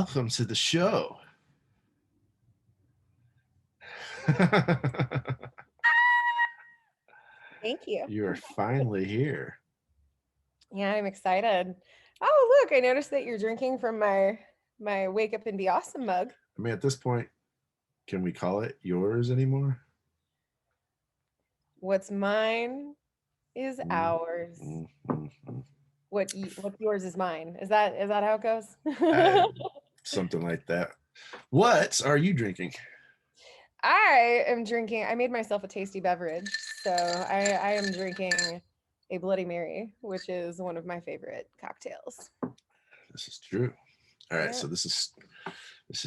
welcome to the show. Thank you. You are finally here. Yeah, I'm excited. Oh, look, I noticed that you're drinking from my Wake Up and Be Awesome mug. I mean, at this point, can we call it yours anymore? What's mine is Mm, ours. mm, mm, mm. What's yours is mine. Is that how it goes? I, something like that. What are you drinking? I am drinking. I made myself a tasty beverage, so I am drinking a Bloody Mary, which is one of my favorite cocktails. This is true. All right, Yeah. so this is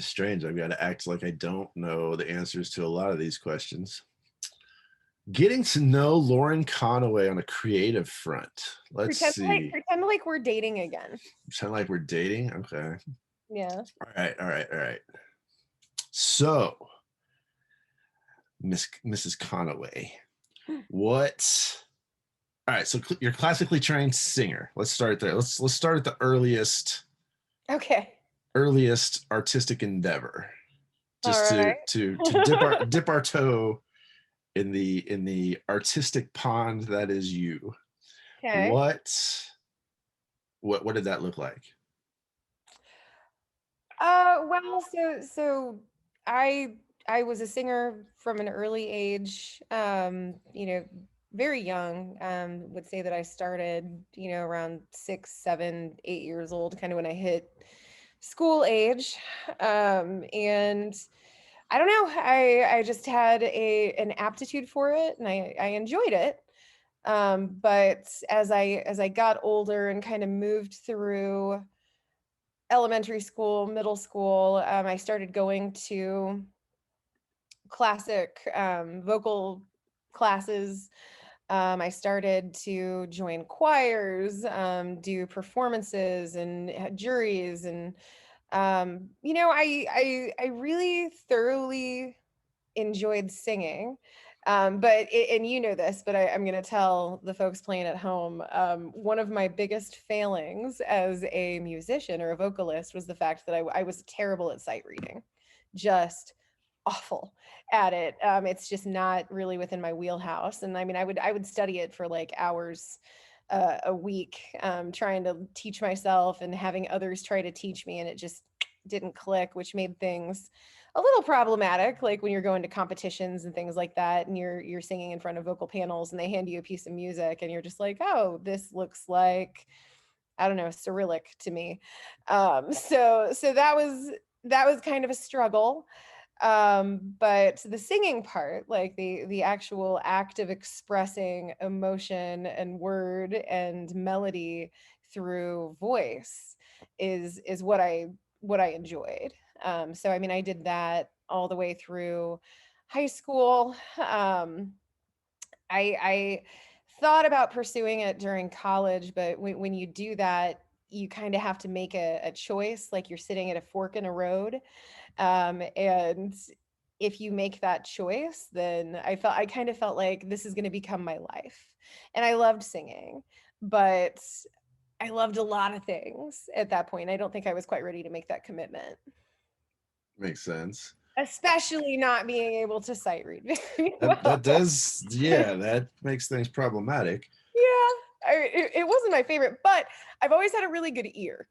strange. I've got to act like I don't know the answers to a lot of these questions. Getting to know Lauren Conaway on a creative front. Let's see. Pretend like we're dating again. Pretend like we're dating. Okay. Yeah. All right. So, Mrs. Conaway, what? All right, so you're classically trained singer. Let's start there. Let's start at the Okay. earliest artistic endeavor, All just right. to dip our toe in the artistic pond that is you. Okay. What did that look like? Well, so I I was a singer from an early age. Very young. Would say that I started, around 6, 7, 8 years old, kind of when I hit school age. And I don't know, I just had an aptitude for it, and I enjoyed it. But as I got older and kind of moved through elementary school, middle school, I started going to classic vocal classes. I started to join choirs, do performances, and had juries, and I really thoroughly enjoyed singing. And you know this, but I'm going to tell the folks playing at home. One of my biggest failings as a musician or a vocalist was the fact that I was terrible at sight reading, just awful at it. It's just not really within my wheelhouse. And I mean, I would study it for like hours a week, trying to teach myself and having others try to teach me, and it just didn't click, which made things a little problematic, like when you're going to competitions and things like that, and you're singing in front of vocal panels, and they hand you a piece of music, and you're just like, oh, this looks like, I don't know, Cyrillic to me. So that was kind of a struggle. But the singing part, like the actual act of expressing emotion and word and melody through voice is what I enjoyed. So I mean, I did that all the way through high school. I thought about pursuing it during college, but when you do that, you kind of have to make a choice, like you're sitting at a fork in a road. And if you make that choice, then I kind of felt like this is going to become my life. And I loved singing, but I loved a lot of things at that point. I don't think I was quite ready to make that commitment, Makes sense. especially not being able to sight read very That well. does, yeah, that makes things problematic. Yeah, it wasn't my favorite, but I've always had a really good ear.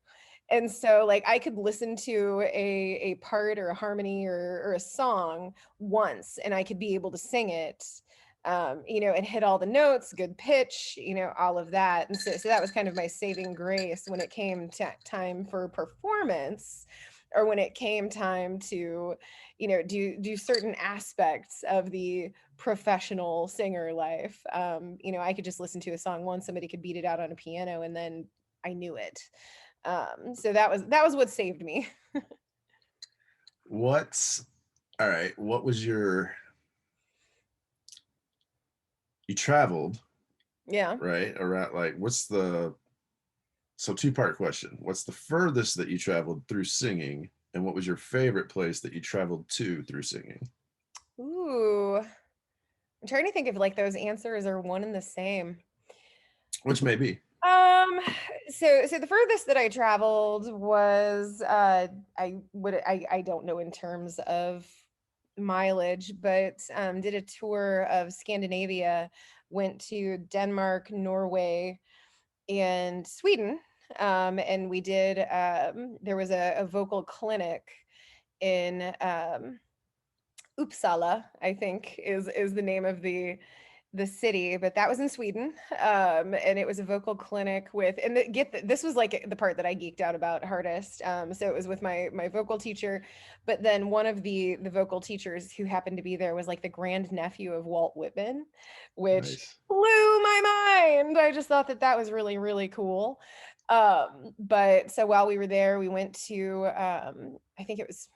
And so like I could listen to a part or a harmony or a song once, and I could be able to sing it, and hit all the notes, good pitch, all of that. And so that was kind of my saving grace when it came to time for performance, or when it came time to, do certain aspects of the professional singer life. I could just listen to a song once, somebody could beat it out on a piano, and then I knew it. So that was what saved me. What's all right? What was you traveled, Yeah. right? Around, like, what's the, so two-part question. What's the furthest that you traveled through singing? And what was your favorite place that you traveled to through singing? Ooh, I'm trying to think if like those answers are one and the same. Which may be. Um, so the furthest that I traveled was I don't know in terms of mileage, but did a tour of Scandinavia, went to Denmark, Norway, and Sweden. And we did there was a vocal clinic in Uppsala, I think is the name of the city, but that was in Sweden. And it was a vocal clinic with, and this was like the part that I geeked out about hardest. So it was with my vocal teacher, but then one of the vocal teachers who happened to be there was like the grandnephew of Walt Whitman, which Nice. blew my mind. I just thought that that was really, really cool. But so while we were there, we went to I think it was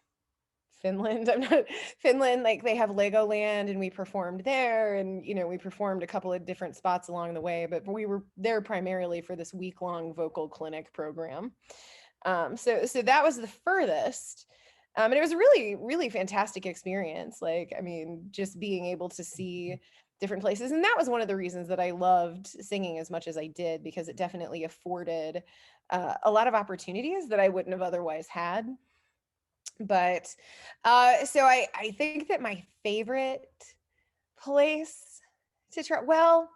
Finland. I'm not Finland, like they have Legoland and we performed there and we performed a couple of different spots along the way, but we were there primarily for this week-long vocal clinic program. So that was the furthest. And it was a really, really fantastic experience. Like, I mean, just being able to see different places. And that was one of the reasons that I loved singing as much as I did, because it definitely afforded a lot of opportunities that I wouldn't have otherwise had. But so I think that my favorite place to try, well,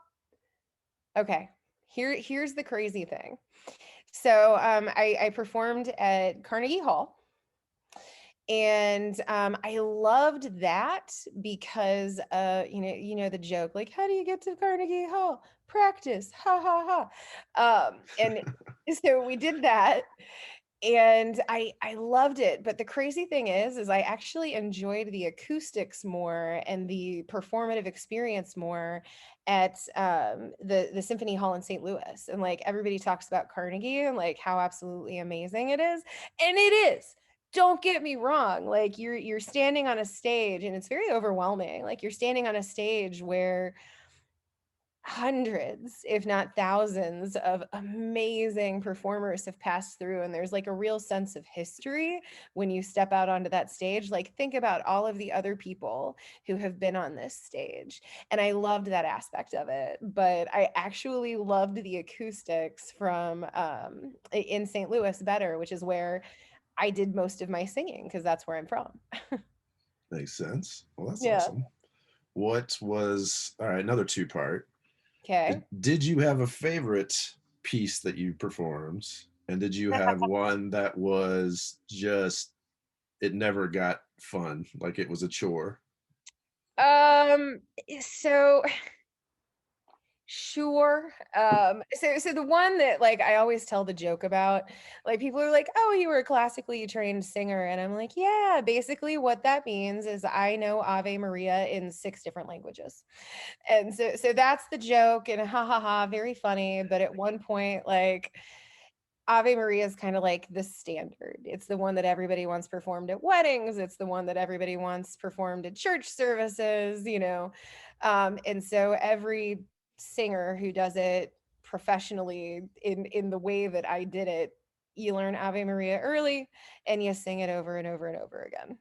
okay, here's the crazy thing. So I performed at Carnegie Hall, and I loved that because the joke, like, how do you get to Carnegie Hall? Practice, ha ha ha. And so we did that, and I loved it. But the crazy thing is I actually enjoyed the acoustics more and the performative experience more at the Symphony Hall in St. Louis. And like everybody talks about Carnegie and like how absolutely amazing it is, and it is. Don't get me wrong. Like you're standing on a stage, and it's very overwhelming. Like you're standing on a stage where hundreds, if not thousands, of amazing performers have passed through. And there's like a real sense of history when you step out onto that stage. Like, think about all of the other people who have been on this stage. And I loved that aspect of it. But I actually loved the acoustics from in St. Louis better, which is where I did most of my singing because that's where I'm from. Makes sense. Well, that's Yeah. awesome. What was, all right, another two-part. Okay. Did you have a favorite piece that you performed? And did you have one that was just, it never got fun, like it was a chore? So sure. So the one that like I always tell the joke about, like people are like, "Oh, you were a classically trained singer." And I'm like, "Yeah, basically what that means is I know Ave Maria in 6 different languages." And so that's the joke, and ha ha ha, very funny, but at one point like Ave Maria is kind of like the standard. It's the one that everybody wants performed at weddings. It's the one that everybody wants performed at church services. And so every singer who does it professionally in the way that I did it, you learn Ave Maria early and you sing it over and over and over again.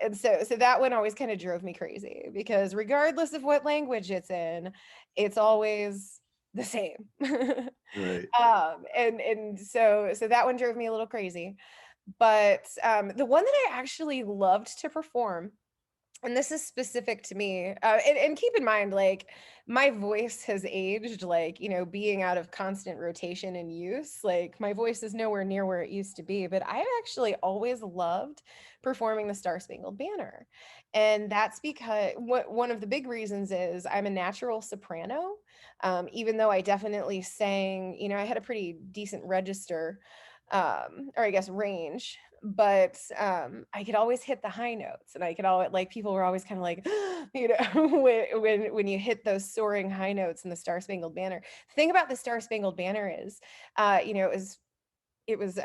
And so that one always kind of drove me crazy because regardless of what language it's in, it's always the same. Right. And so that one drove me a little crazy. But the one that I actually loved to perform, and this is specific to me, and keep in mind, like my voice has aged, like being out of constant rotation and use, like my voice is nowhere near where it used to be, but I've actually always loved performing the Star-Spangled Banner. And that's because one of the big reasons is I'm a natural soprano. Even though I definitely sang, I had a pretty decent register, or I guess range, but I could always hit the high notes, and I could always, like, people were always kind of like, when you hit those soaring high notes in the Star Spangled Banner. The thing about the Star Spangled Banner is, it was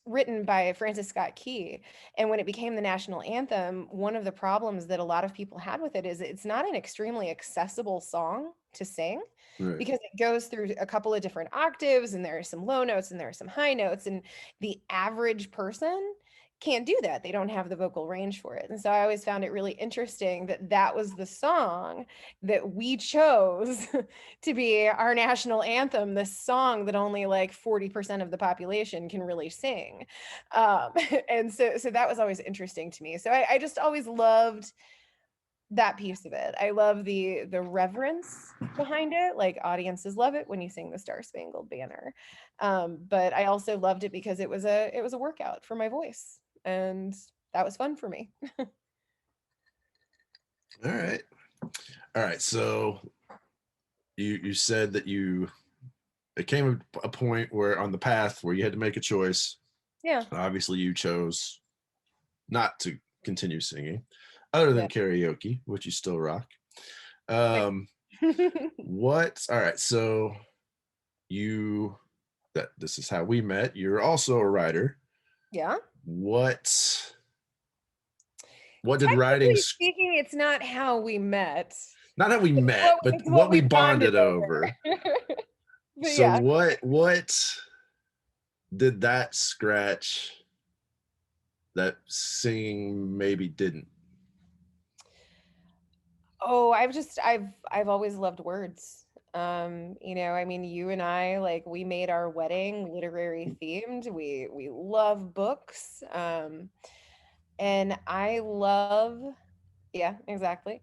written by Francis Scott Key. And when it became the national anthem, one of the problems that a lot of people had with it is it's not an extremely accessible song to sing Right. because it goes through a couple of different octaves, and there are some low notes and there are some high notes. And the average person can't do that. They don't have the vocal range for it. And so I always found it really interesting that that was the song that we chose to be our national anthem, this song that only like 40% of the population can really sing. And so that was always interesting to me. So I just always loved that piece of it. I love the reverence behind it. Like audiences love it when you sing the Star-Spangled Banner. But I also loved it because it was a workout for my voice, and that was fun for me. All right. All right. So you said that it came a point where on the path where you had to make a choice. Yeah. Obviously, you chose not to continue singing, other than Yeah. karaoke, which you still rock. All All right. So this is how we met. You're also a writer. Yeah. What did writing? Technically speaking, it's not how we met. Not how we met, but what we bonded over. But So yeah. what did that scratch that singing maybe didn't? Oh, I've always loved words. You know, I mean, you and I, like, we made our wedding literary themed. We love books. And I love, yeah, exactly.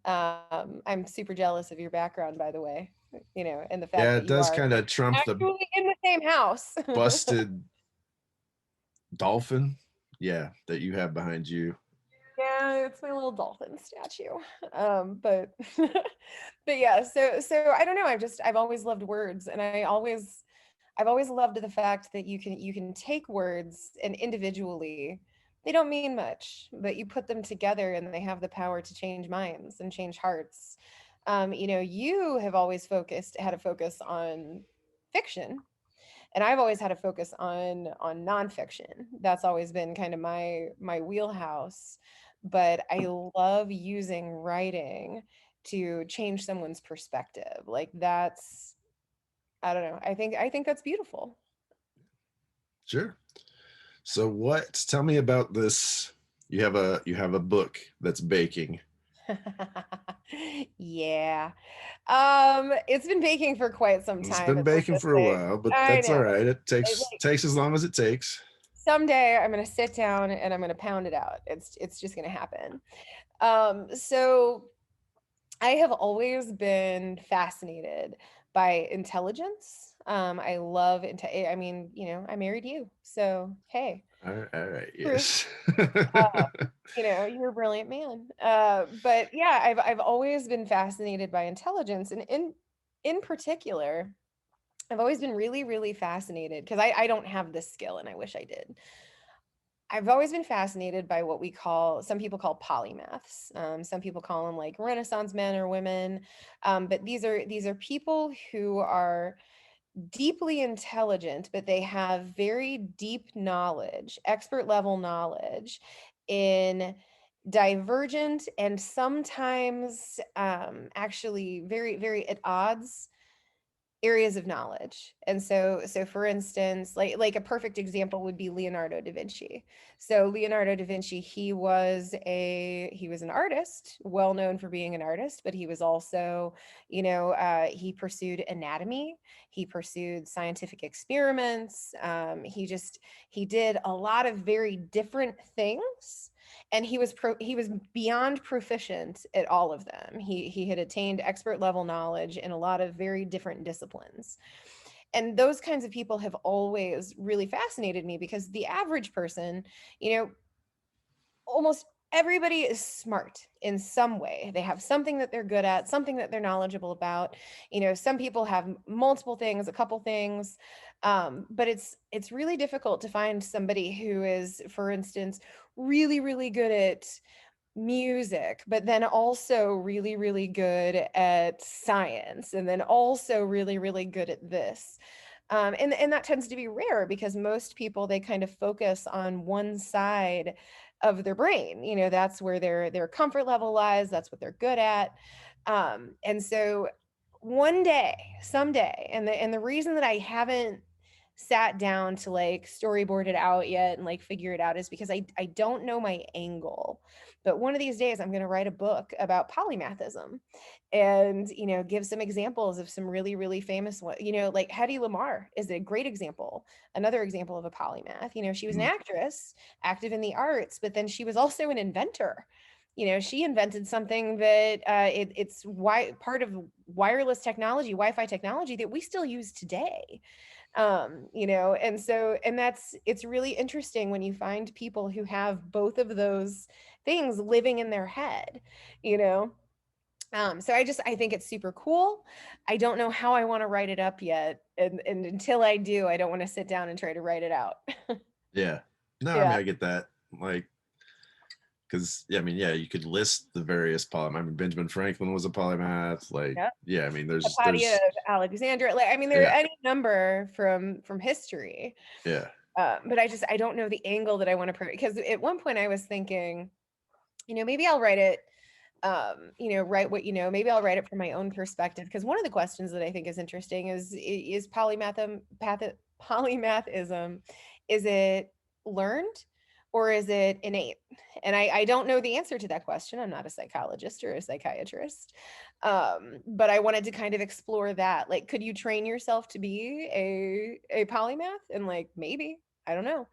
I'm super jealous of your background, by the way, you know, and the fact Yeah, that it you does are kind of trump the actually in the same house. busted dolphin, yeah, that you have behind you. Yeah, it's my little dolphin statue. But but yeah, so I don't know. I've always loved words, and I've always loved the fact that you can take words and individually they don't mean much, but you put them together and they have the power to change minds and change hearts. You know, you have always had a focus on fiction, and I've always had a focus on nonfiction. That's always been kind of my wheelhouse. But I love using writing to change someone's perspective. Like that's I don't know. I think that's beautiful. Sure. So tell me about this. You have a book that's baking. Yeah. It's been baking for quite some It's time, been let's baking just for a say. while, but I that's all know. right. It Like takes as long as it takes. someday I'm gonna sit down and I'm gonna pound it out. It's just gonna happen. So I have always been fascinated by intelligence. I love I mean, you know, I married you. So hey, All right, proof. yes. You know, you're a brilliant man. But yeah, I've always been fascinated by intelligence, and in particular, I've always been really, really fascinated because I don't have this skill, and I wish I did. I've always been fascinated by what some people call polymaths. Some people call them like Renaissance men or women. But these are people who are deeply intelligent, but they have very deep knowledge, expert level knowledge in divergent and sometimes actually very, very at odds areas of knowledge. And so for instance, like a perfect example would be Leonardo da Vinci. So Leonardo da Vinci, he was an artist, well known for being an artist, but he was also, you know, he pursued anatomy, he pursued scientific experiments, he did a lot of very different things, and he was beyond proficient at all of them. He had attained expert level knowledge in a lot of very different disciplines. And those kinds of people have always really fascinated me because the average person, you know, almost everybody is smart in some way. They have something that they're good at, something that they're knowledgeable about. You know, some people have multiple things, a couple things, but it's really difficult to find somebody who is, for instance, really, really good at music, but then also really, really good at science, and then also really, really good at this. And that tends to be rare because most people, they kind of focus on one side of their brain. You know, that's where their comfort level lies. That's what they're good at. And so one day, someday, and the reason that I haven't sat down to like storyboard it out yet and like figure it out, is because I don't know my angle. But one of these days I'm going to write a book about polymathism and, you know, give some examples of some really, really famous one. You know, like Hedy Lamarr is a great example, another example of a polymath. You know, she was an actress, active in the arts, but then she was also an inventor. You know, she invented something that it's part of wireless technology, Wi-Fi technology that we still use today. You know, and so, and it's really interesting when you find people who have both of those things living in their head, you know. So I think it's super cool. I don't know how I want to write it up yet, and until I do, I don't want to sit down and try to write it out. Yeah. No, I mean, Yeah. I get that. Like, because yeah, I mean, yeah, you could list the various polymaths. I mean, Benjamin Franklin was a polymath. Like, Yeah. yeah, I mean, Hypatia of Alexandria. Like, I mean, there are yeah, any number from history. yeah, But I don't know the angle that I want to because at one point I was thinking, you know, maybe I'll write it, you know, write what, you know, maybe I'll write it from my own perspective. Because one of the questions that I think is interesting is polymathism, is it learned or is it innate? And I don't know the answer to that question. I'm not a psychologist or a psychiatrist. But I wanted to kind of explore that. Like, could you train yourself to be a polymath? And like, maybe, I don't know.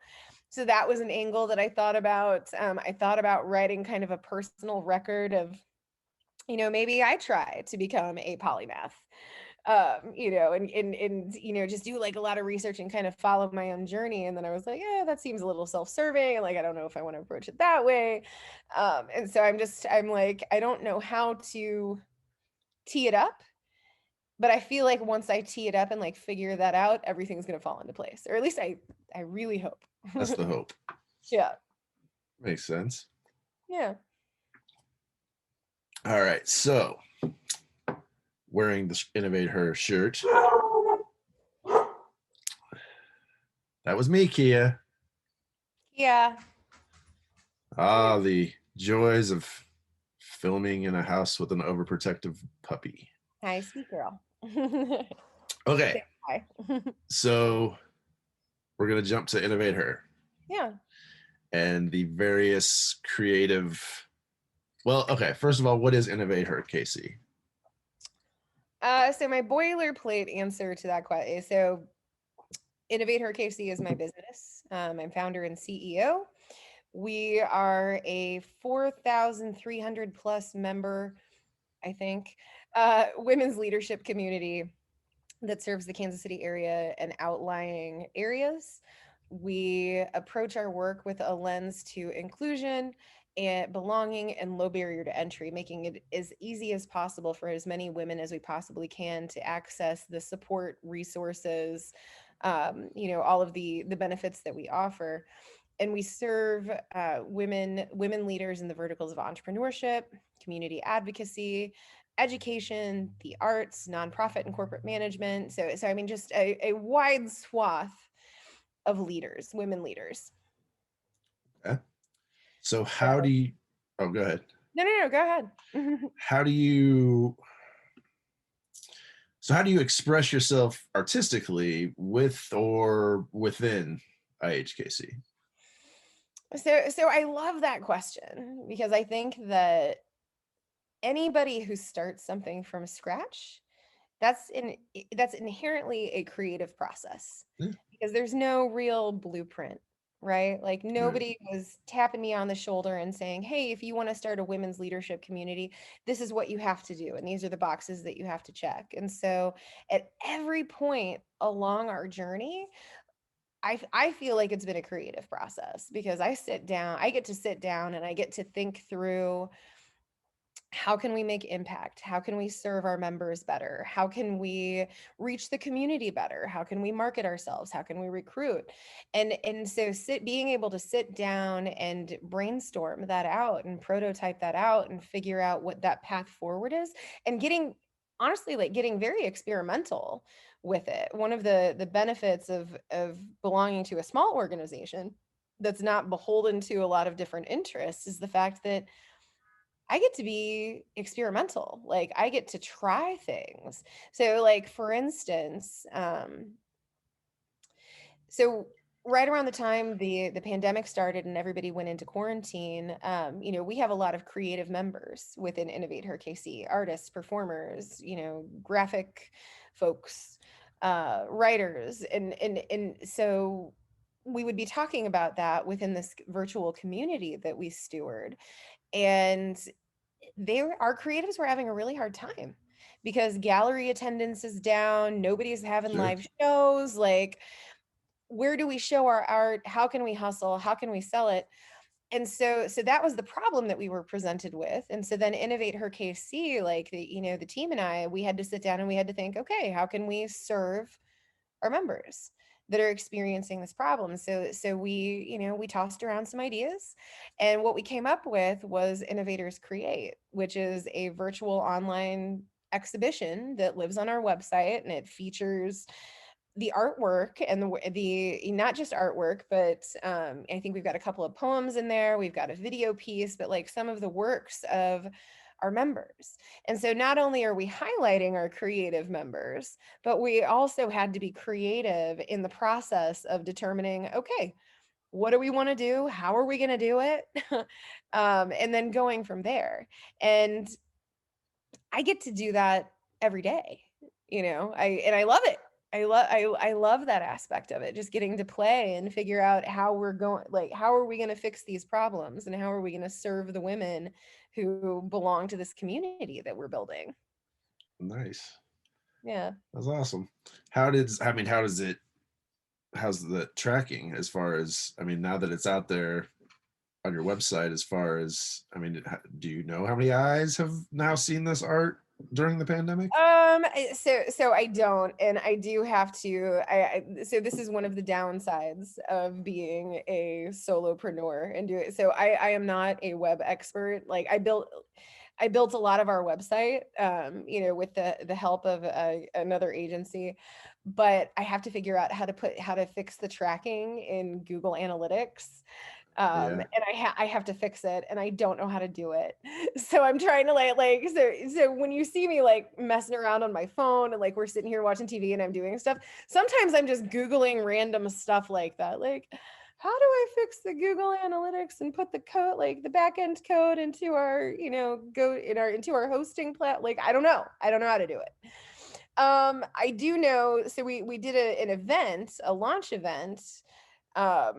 So that was an angle that I thought about. I thought about writing kind of a personal record of, you know, maybe I try to become a polymath, you know, and, you know, just do like a lot of research and kind of follow my own journey. And then I was like, yeah, that seems a little self-serving. And like, I don't know if I want to approach it that way. And so I'm like, I don't know how to tee it up, but I feel like once I tee it up and like figure that out, everything's going to fall into place, or at least I really hope. that's the hope. Yeah. Makes sense. Yeah. All right, so wearing the Innovate Her shirt. That was me, Kia. Yeah. Ah, the joys of filming in a house with an overprotective puppy. Hi, sweet girl. Okay, Hi. so we're gonna jump to Innovate Her Yeah. and the various creative. Well, okay. First of all, what is InnovateHER KC? So my boilerplate answer to that question is, so InnovateHER KC is my business. I'm founder and CEO. We are a 4,300 plus member, I think, women's leadership community that serves the Kansas City area and outlying areas. We approach our work with a lens to inclusion and belonging and low barrier to entry, making it as easy as possible for as many women as we possibly can to access the support, resources, you know, all of the benefits that we offer. And we serve women leaders in the verticals of entrepreneurship, community advocacy, education, the arts, nonprofit and corporate management. So I mean, just a wide swath of leaders, women leaders. Okay. So So, how do you? Oh, go ahead. no, go ahead. How do you? So how do you express yourself artistically with or within IHKC? So I love that question because I think that anybody who starts something from scratch, that's inherently a creative process, Yeah. because there's no real blueprint, right? Like Right. nobody was tapping me on the shoulder and saying, hey, if you want to start a women's leadership community, this is what you have to do and these are the boxes that you have to check. And so at every point along our journey, I feel like it's been a creative process, because I get to sit down and I get to think through, how can we make impact? How can we serve our members better? How can we reach the community better? How can we market ourselves? How can we recruit? And so being able to sit down and brainstorm that out and prototype that out and figure out what that path forward is, and getting, honestly, like getting very experimental with it. One of the benefits of belonging to a small organization that's not beholden to a lot of different interests is the fact that I get to be experimental. Like I get to try things. So like for instance, So right around the time the pandemic started and everybody went into quarantine, we have a lot of creative members within InnovateHER KC, artists, performers, graphic folks, writers, and so we would be talking about that within this virtual community that we steward, and our creatives were having a really hard time because gallery attendance is down, nobody's having Sure. live shows, like where do we show our art? How can we hustle? How can we sell it? And so that was the problem that we were presented with. And so then Innovate Her KC, like the team and I, we had to sit down and we had to think, okay, how can we serve our members that are experiencing this problem? So we tossed around some ideas, and what we came up with was Innovators Create, which is a virtual online exhibition that lives on our website, and it features the artwork and the not just artwork, but I think we've got a couple of poems in there. We've got a video piece, but like some of the works of our members. And so not only are we highlighting our creative members, but we also had to be creative in the process of determining, okay, what do we want to do? How are we going to do it? And then going from there. And I get to do that every day. I love it. I love that aspect of it, just getting to play and figure out how we're going, like how are we going to fix these problems and how are we going to serve the women who belong to this community that we're building. Nice. Yeah. That's awesome. How's the tracking as far as, now that it's out there on your website, as far as, do you know how many eyes have now seen this art during the pandemic? So I don't, and I do have to, so this is one of the downsides of being a solopreneur and do it. So I am not a web expert. Like I built a lot of our website, with the help of another agency, but I have to figure out how to fix the tracking in Google Analytics. Yeah. And I have to fix it, and I don't know how to do it. So I'm trying to so when you see me like messing around on my phone and like we're sitting here watching TV and I'm doing stuff, sometimes I'm just Googling random stuff like that. Like, how do I fix the Google Analytics and put the code, like the back end code into our, into our hosting plat? Like, I don't know. I don't know how to do it. I do know. So we did an event, a launch event,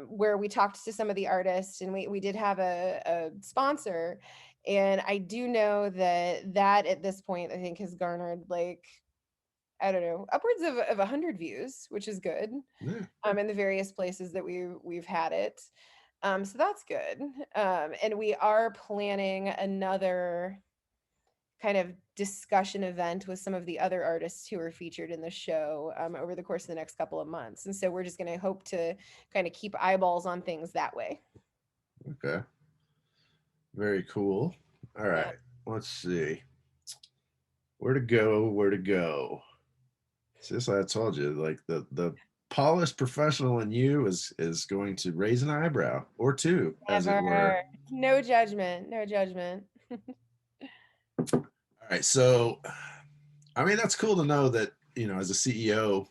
where we talked to some of the artists, and we did have a sponsor, and I do know that at this point I think has garnered like, I don't know, upwards of 100 views, which is good. Yeah. In the various places that we've had it. So that's good. And we are planning another kind of discussion event with some of the other artists who are featured in the show, over the course of the next couple of months. And so we're just going to hope to kind of keep eyeballs on things that way. Okay. Very cool. All Yeah. right. Let's see. Where to go? See, that's what I told you. Like the polished professional in you is going to raise an eyebrow or two, as it were. Never. No judgment. No judgment. All right. So, that's cool to know that, as a CEO,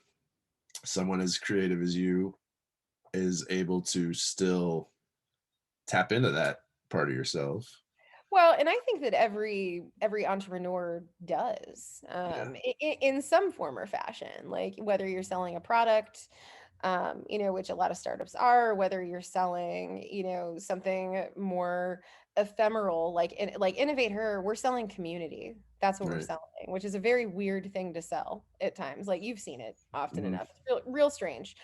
someone as creative as you is able to still tap into that part of yourself. Well, and I think that every entrepreneur does, Yeah. in some form or fashion. Like whether you're selling a product, which a lot of startups are, or whether you're selling, something more ephemeral, like Innovate Her, we're selling community. That's what we're Right. selling, which is a very weird thing to sell at times. Like you've seen it often Mhm. enough. It's real strange.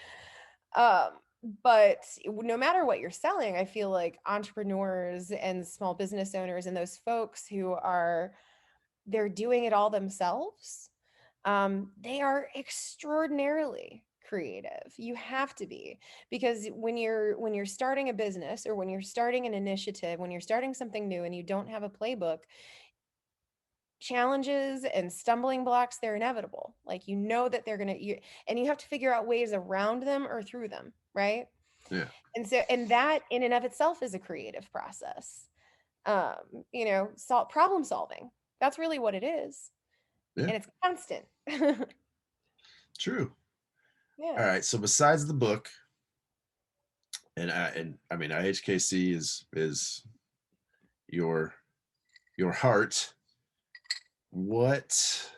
Um, but no matter what you're selling, I feel like entrepreneurs and small business owners and those folks who they're doing it all themselves, they are extraordinarily creative. You have to be, because when you're starting a business, or when you're starting an initiative, when you're starting something new and you don't have a playbook, challenges and stumbling blocks, they're inevitable. Like that they're gonna and you have to figure out ways around them or through them, right? Yeah. And that in and of itself is a creative process. Problem solving. That's really what it is. Yeah. And it's constant. True. Yeah. All right. So besides the book, And I mean, IHKC is your heart. What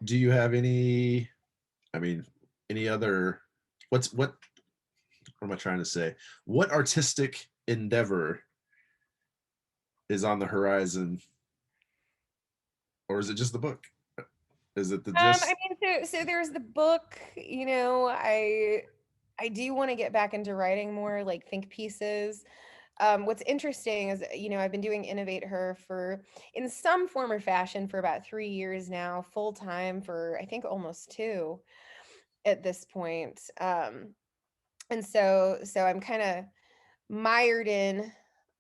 do you have any, I mean, any other, what am I trying to say? What artistic endeavor is on the horizon, or is it just the book? Is it the I just mean, so there's the book, you know, I do want to get back into writing more like think pieces. What's interesting is, you know, I've been doing Innovate Her for, in some form or fashion, for about 3 years now, full time for I think almost two at this point. And so I'm kind of mired in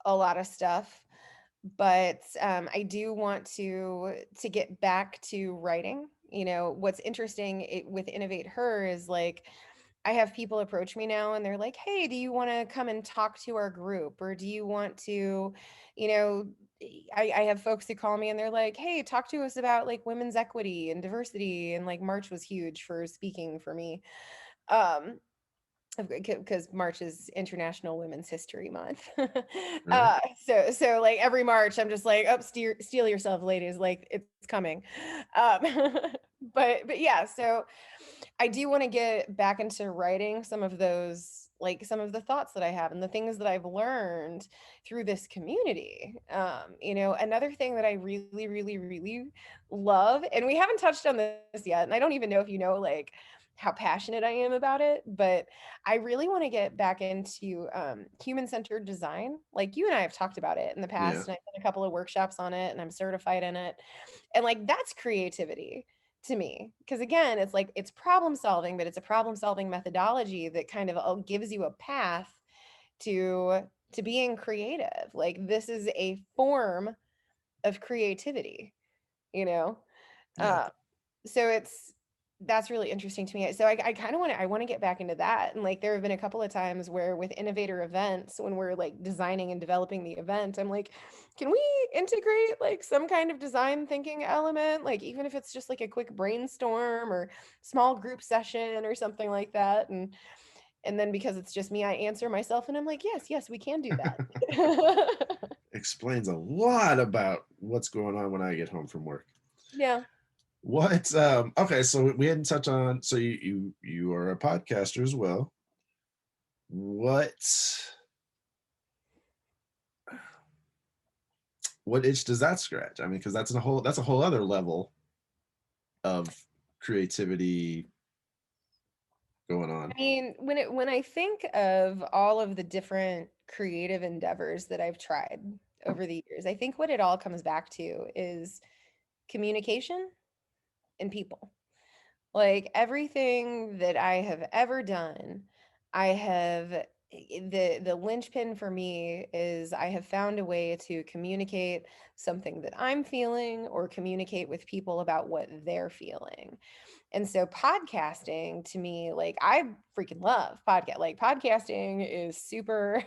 a lot of stuff, but I do want to get back to writing. You know, what's interesting with Innovate Her is like I have people approach me now and they're like, "Hey, do you want to come and talk to our group, or do you want to, you know?" I have folks who call me and they're like, "Hey, talk to us about like women's equity and diversity." And like March was huge for speaking for me. Um, because March is International Women's History Month. right? So like every March, I'm just like, oh, steel yourself, ladies, like it's coming. Um, but yeah, so I do want to get back into writing some of those, like some of the thoughts that I have and the things that I've learned through this community. You know, another thing that I really, really, really love, and we haven't touched on this yet, and I don't even know if you know, like, how passionate I am about it, but I really want to get back into human-centered design. Like you and I have talked about it in the Yeah, past, and I've done a couple of workshops on it, and I'm certified in it. And like that's creativity to me. Because again, it's like it's problem solving, but it's a problem solving methodology that kind of gives you a path to being creative. Like this is a form of creativity, you know? yeah. Uh, so that's really interesting to me. So I kind of want to get back into that. And like there have been a couple of times where with innovator events, when we're like designing and developing the event, I'm like, can we integrate like some kind of design thinking element? Like even if it's just like a quick brainstorm or small group session or something like that. And then because it's just me, I answer myself and I'm like, yes, we can do that. Explains a lot about what's going on when I get home from work. Yeah. What okay, so we hadn't touched on, so you are a podcaster as well. What itch does that scratch? I mean, because that's a whole other level of creativity going on. I mean, when I think of all of the different creative endeavors that I've tried over the years, I think what it all comes back to is communication and people. Like everything that I have ever done, I have the linchpin for me is I have found a way to communicate something that I'm feeling or communicate with people about what they're feeling. And so podcasting to me, like I freaking love podcast. Like podcasting is super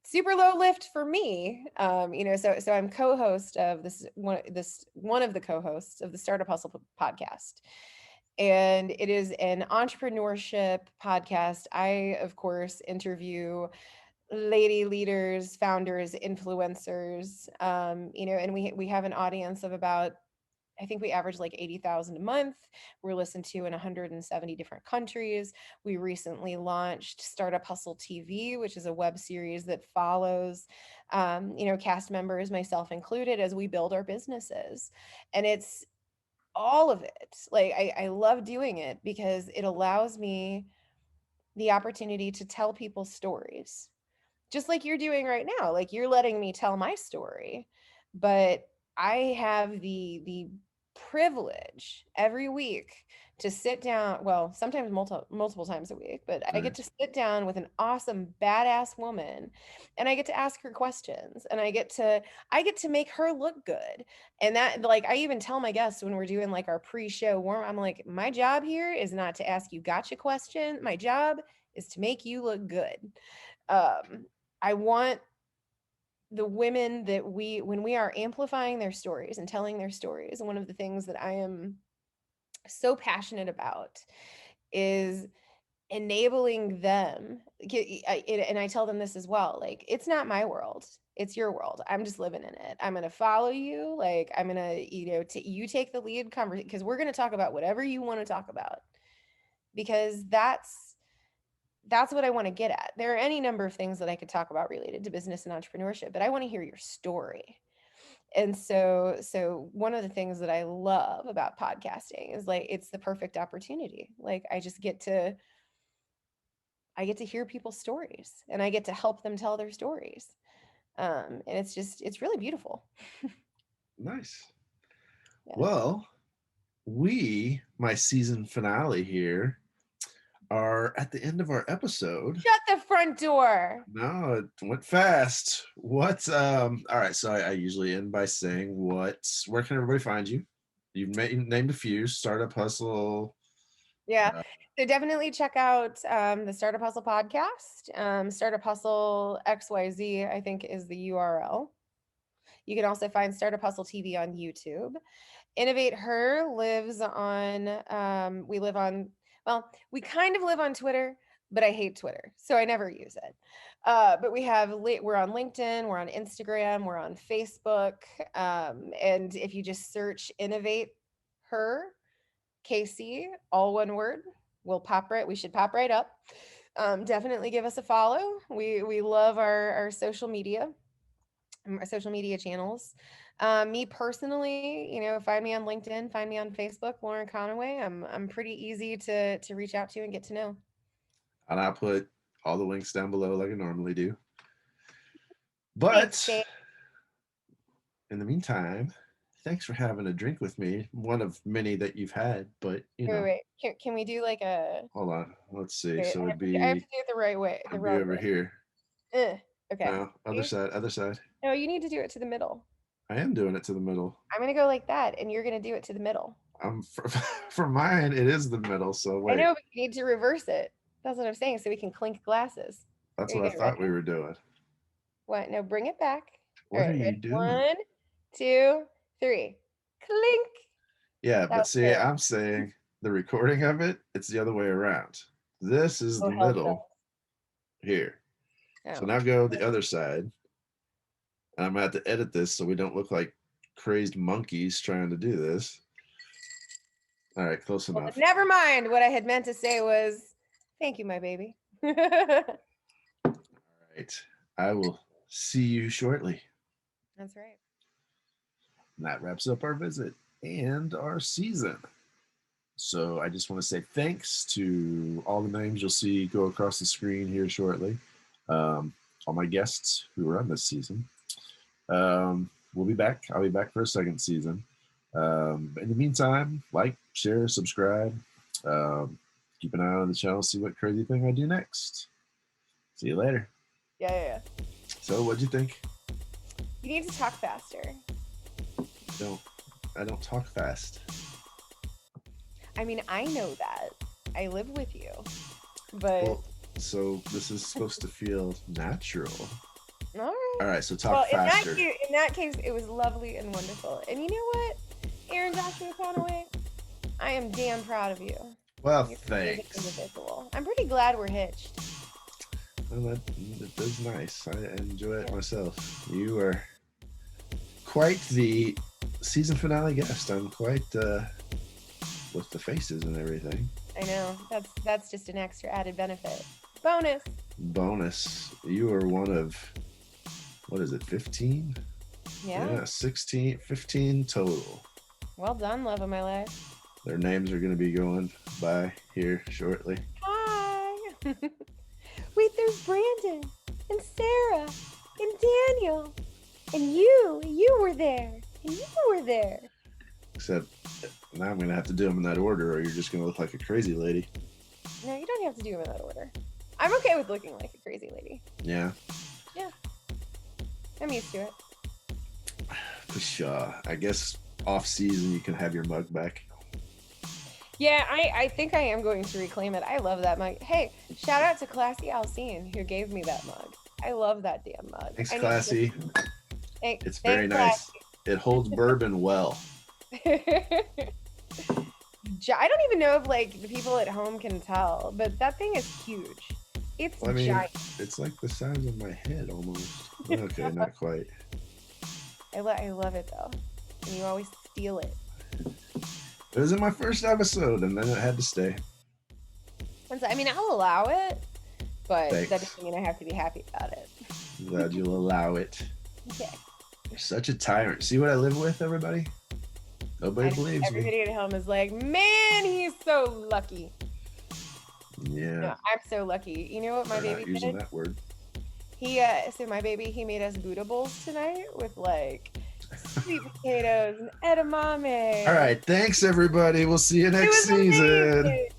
super low lift for me. You know, so I'm co-host of this one of the co-hosts of the Startup Hustle podcast. And it is an entrepreneurship podcast. I, of course, interview lady leaders, founders, influencers, you know, and we have an audience of about I think we average like 80,000 a month. We're listened to in 170 different countries. We recently launched Startup Hustle TV, which is a web series that follows, you know, cast members, myself included, as we build our businesses. And it's all of it. Like I love doing it because it allows me the opportunity to tell people stories just like you're doing right now. Like you're letting me tell my story, but I have the privilege every week to sit down, well, sometimes multiple times a week, but I get Right. to sit down with an awesome badass woman and I get to ask her questions and I get to make her look good. And that, like, I even tell my guests when we're doing like our pre-show warm, I'm like, my job here is not to ask you gotcha question. My job is to make you look good. um I want the women that when we are amplifying their stories and telling their stories, and one of the things that I am so passionate about is enabling them, and I tell them this as well, like, it's not my world, it's your world. I'm just living in it. I'm going to follow you. Like, I'm going to, you take the lead conversation, because we're going to talk about whatever you want to talk about, because that's what I want to get at. There are any number of things that I could talk about related to business and entrepreneurship, but I want to hear your story. And so one of the things that I love about podcasting is, like, it's the perfect opportunity. Like, I get to hear people's stories, and I get to help them tell their stories. And it's really beautiful. Nice. Yeah. Well, my season finale here, are at the end of our episode. Shut the front door. No, it went fast. All right, so I usually end by saying where can everybody find you? You've named a few. Startup Hustle. Yeah. So definitely check out the Startup Hustle podcast. Startup Hustle XYZ, I think, is the URL. You can also find Startup Hustle TV on YouTube. InnovateHER lives on, we kind of live on Twitter, but I hate Twitter, so I never use it. But we're on LinkedIn, we're on Instagram, we're on Facebook. And if you just search InnovateHER KC, all one word, we should pop right up. Definitely give us a follow. We love our social media channels. Me personally, find me on LinkedIn, find me on Facebook, Lauren Conaway. I'm pretty easy to reach out to and get to know. And I'll put all the links down below like I normally do. But thanks, in the meantime, thanks for having a drink with me. One of many that you've had, but Wait. Can we do like a? Hold on. Let's see. Wait, So I have to do it the right way. The wrong over way. here. Okay. No, other side. No, you need to do it to the middle. I am doing it to the middle. I'm gonna go like that, and you're gonna do it to the middle. For mine, it is the middle. So wait. I know, but you need to reverse it. That's what I'm saying. So we can clink glasses. That's what I thought we were doing. What? No, bring it back. What are you doing? 1, 2, 3. Clink. Yeah, but see, I'm saying the recording of it, it's the other way around. This is the middle here. So now go the other side. And I'm going to have to edit this so we don't look like crazed monkeys trying to do this. All right, close enough. Never mind. What I had meant to say was, thank you, my baby. All right. I will see you shortly. That's right. And that wraps up our visit and our season. So I just want to say thanks to all the names you'll see go across the screen here shortly. All my guests who were on this season. We'll be back. I'll be back for a second season. In the meantime, like, share, subscribe. Keep an eye on the channel, see what crazy thing I do next. See you later. Yeah. So what'd you think? You need to talk faster. I don't talk fast. I mean, I know that. I live with you. But well, so this is supposed to feel natural. All right, so talk faster. In that case, it was lovely and wonderful. And you know what, Aaron Joshua Conaway, I am damn proud of you. Well, thanks. Individual. I'm pretty glad we're hitched. Well, that is nice. I enjoy it myself. You are quite the season finale guest. I'm quite with the faces and everything. I know. That's just an extra added benefit. Bonus. You are one of, what is it, 15? Yeah, 15 total. Well done, love of my life. Their names are going to be going by here shortly. Hi. Wait, there's Brandon and Sarah and Daniel and you were there and you were there. Except now I'm going to have to do them in that order or you're just going to look like a crazy lady. No, you don't have to do them in that order. I'm okay with looking like a crazy lady. Yeah. I'm used to it. I guess off season you can have your mug back. Yeah, I think I am going to reclaim it. I love that mug. Hey, shout out to Classy Alcine who gave me that mug. I love that damn mug. Thanks, Classy. It's very nice. Classy. It holds bourbon well. I don't even know if like the people at home can tell, but that thing is huge. It's I mean, giant. it's like the size of my head almost. Okay, not quite. I love it though, and you always steal it. It was in my first episode, and then it had to stay. And so, I mean, I'll allow it, but Thanks. that doesn't mean I have to be happy about it. I'm glad you'll allow it. Okay. You're such a tyrant. See what I live with, everybody? Nobody believes me. Everybody at home is like, man, he's so lucky. Yeah. No, I'm so lucky. You know what my They're baby not using did? that word. So my baby, he made us Buddha bowls tonight with like sweet potatoes and edamame. All right. Thanks, everybody. We'll see you next season. Amazing.